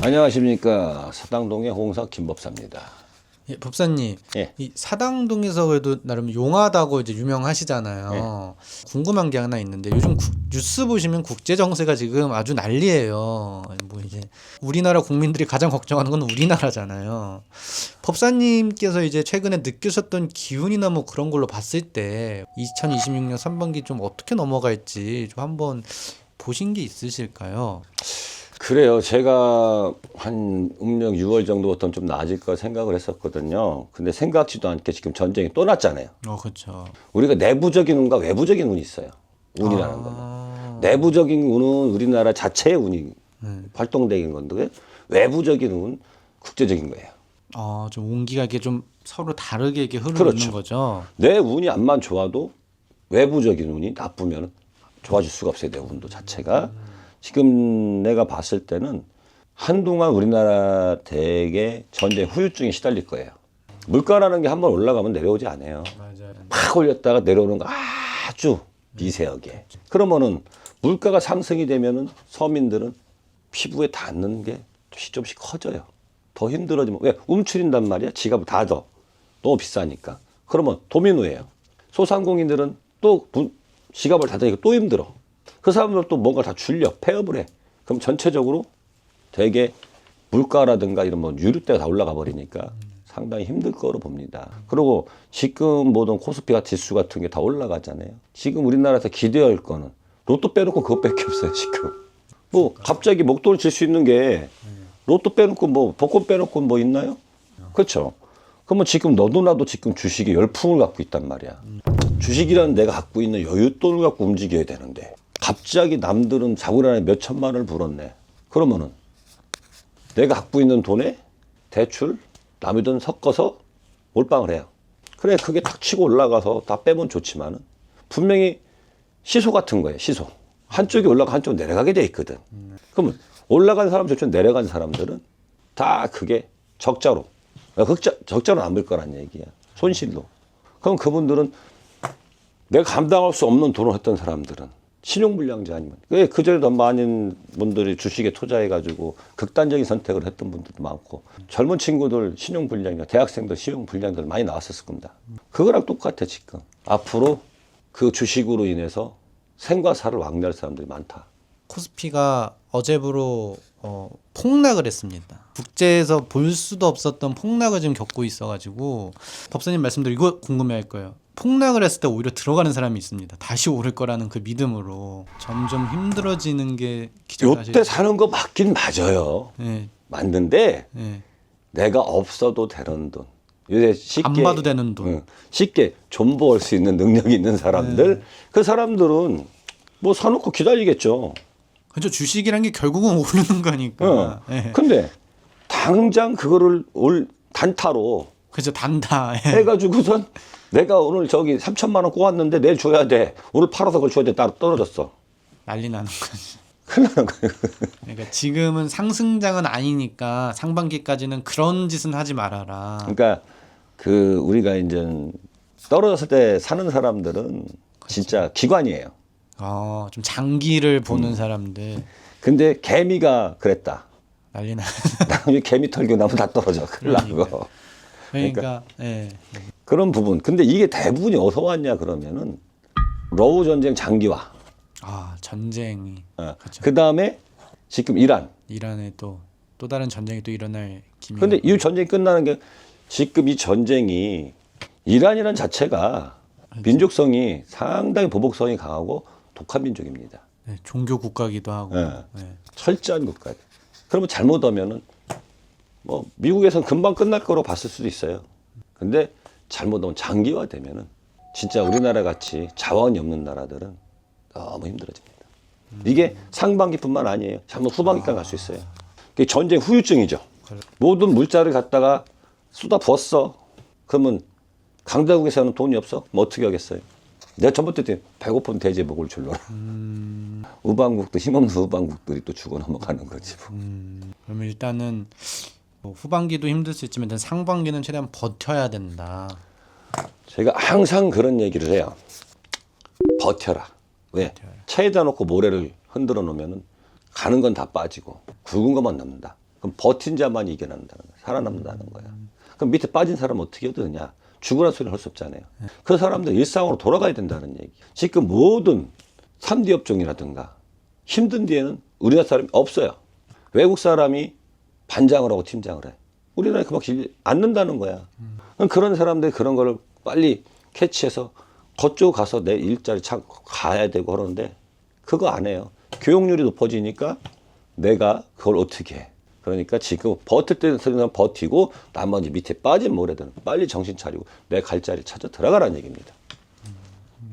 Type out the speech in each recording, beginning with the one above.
안녕하십니까. 사당동의 홍사 김법사입니다. 예, 법사님, 예. 이 사당동에서 그래도 나름 용하다고 이제 유명하시잖아요. 궁금한 게 하나 있는데 요즘 뉴스 보시면 국제 정세가 지금 아주 난리예요. 뭐 이제 우리나라 국민들이 가장 걱정하는 건 우리나라잖아요. 법사님께서 이제 최근에 느끼셨던 기운이나 뭐 그런 걸로 봤을 때 2026년 3분기 좀 어떻게 넘어갈지 좀 한번 보신 게 있으실까요? 그래요. 제가 한 음력 6월 정도부터는 좀 나아질 거 생각을 했었거든요. 근데 생각지도 않게 지금 전쟁이 또 났잖아요. 그렇죠. 우리가 내부적인 운과 외부적인 운이 있어요. 운이라는 거는. 내부적인 운은 우리나라 자체의 운이 활동되는 건데 외부적인 운은 국제적인 거예요. 좀 온기가 이게 좀 서로 다르게 이렇게 흐르는 그렇죠. 거죠. 내 운이 암만 좋아도 외부적인 운이 나쁘면 좋아질 수가 없어요. 내 운도 자체가. 지금 내가 봤을 때는 한동안 우리나라 대개 전쟁 후유증에 시달릴 거예요. 물가라는 게 한번 올라가면 내려오지 않아요. 맞아요. 팍 올렸다가 내려오는 거 아주 미세하게. 그러면은 물가가 상승이 되면은 서민들은 피부에 닿는 게 조금씩 커져요. 더 힘들어지면 왜 움츠린단 말이야? 지갑을 닫아. 너무 비싸니까. 그러면 도미노예요. 소상공인들은 또 지갑을 닫으니까 또 힘들어. 그 사람들도 뭔가 다 줄려 폐업을 해. 그럼 전체적으로 되게 물가라든가 이런 뭐 유류대가 다 올라가 버리니까 상당히 힘들 거로 봅니다. 그리고 지금 모든 코스피가 지수 같은 게 다 올라가잖아요. 지금 우리나라에서 기대할 거는 로또 빼놓고 그것밖에 없어요. 지금 뭐 갑자기 목돈을 질 수 있는 게 로또 빼놓고 뭐 복권 빼놓고 뭐 있나요? 그렇죠. 그러면 지금 너도 나도 지금 주식에 열풍을 갖고 있단 말이야. 주식이라는 내가 갖고 있는 여윳돈을 갖고 움직여야 되는데 갑자기 남들은 자고리안에 몇 천만 원을 불었네. 그러면은 내가 갖고 있는 돈에 대출 남의 돈 섞어서 몰빵을 해요. 그래 그게 탁 치고 올라가서 다 빼면 좋지만은 분명히 시소 같은 거예요. 시소. 한쪽이 올라가 한쪽 내려가게 돼 있거든. 그러면 올라간 사람 저쪽 내려간 사람들은 다 그게 적자로 적자로 남을 거란 얘기야. 손실로. 그럼 그분들은 내가 감당할 수 없는 돈을 했던 사람들은 신용불량자 아니면 그전에 더 많은 분들이 주식에 투자해가지고 극단적인 선택을 했던 분들도 많고 젊은 친구들 신용불량자 대학생들 신용불량자들 많이 나왔었을 겁니다. 그거랑 똑같아 지금. 앞으로 그 주식으로 인해서 생과 사를 왕래할 사람들이 많다. 코스피가 어제부로 폭락을 했습니다. 국제에서 볼 수도 없었던 폭락을 지금 겪고 있어가지고 법사님 말씀대로 이거 궁금해할 거예요. 폭락을 했을 때 오히려 들어가는 사람이 있습니다. 다시 오를 거라는 그 믿음으로 점점 힘들어지는 게 요때 사는 거 맞긴 맞아요. 네. 맞는데 네. 내가 없어도 되는 돈. 요새 쉽게 안 봐도 되는 돈. 쉽게 존버할 수 있는 능력이 있는 사람들. 그 사람들은 뭐 사놓고 기다리겠죠. 그죠. 주식이란 게 결국은 오르는 거니까. 네. 근데 당장 그거를 단타로 그죠. 단다. 해가지고선 내가 오늘 저기 3천만 원 꼬았는데 내일 줘야 돼. 오늘 팔아서 그걸 줘야 돼. 따로 떨어졌어. 난리 나는 거지. 큰일 나는 거예요. 그러니까 지금은 상승장은 아니니까 상반기까지는 그런 짓은 하지 말아라. 그러니까 그 우리가 이제 떨어졌을 때 사는 사람들은 진짜 기관이에요. 좀 장기를 보는 사람들. 근데 개미가 그랬다. 난리 나. 나중에 개미 털고 나면 다 떨어져. 큰일 나고. 그러니까 예. 그런 부분. 근데 이게 대부분이 어디서 왔냐 그러면은 러우 전쟁 장기화. 전쟁이. 그렇죠. 그 다음에 지금 이란에 또 다른 전쟁이 또 일어날 기미. 근데 이 전쟁이 끝나는 게 지금 이 전쟁이 이란이란 자체가 민족성이 상당히 보복성이 강하고 독한 민족입니다. 네, 종교 국가기도 하고. 네. 네. 철저한 국가예요. 그러면 잘못하면은 뭐 미국에서는 금방 끝날 거로 봤을 수도 있어요. 근데 잘못하면 장기화되면은 진짜 우리나라 같이 자원이 없는 나라들은 너무 힘들어집니다. 이게 상반기뿐만 아니에요. 잘못 후반기까지 갈 수 있어요. 그게 전쟁 후유증이죠. 모든 물자를 갖다가 쏟아 부었어. 그러면 강대국에서는 돈이 없어? 뭐 어떻게 하겠어요? 내가 전부터 배고픈 돼지 먹을 줄로라. 우방국도 힘없는 우방국들이 또 죽어 넘어가는 거지. 그러면 일단은 뭐 후반기도 힘들 수 있지만 일단 상반기는 최대한 버텨야 된다. 제가 항상 그런 얘기를 해요. 버텨라. 왜? 차에다 놓고 모래를 흔들어 놓으면 가는 건 다 빠지고 굵은 것만 남는다. 그럼 버틴 자만이 이겨낸다는 거야. 살아남는다는 거야. 그럼 밑에 빠진 사람은 어떻게 해야 되느냐? 죽으라는 소리를 할 수 없잖아요. 그 사람들 일상으로 돌아가야 된다는 얘기. 지금 모든 3D 업종이라든가 힘든 뒤에는 우리나라 사람이 없어요. 외국 사람이 반장을 하고 팀장을 해. 우리나라에 그만큼 않는다는 거야. 그럼 그런 사람들이 그런 걸 빨리 캐치해서 거쪽 가서 내 일자리 찾고 가야 되고 그러는데 그거 안 해요. 교육률이 높아지니까 내가 그걸 어떻게 해. 그러니까 지금 버틸 때는 버티고 나머지 밑에 빠진 모래들은 빨리 정신 차리고 내 갈 자리 찾아 들어가라는 얘기입니다.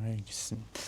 알겠습니다.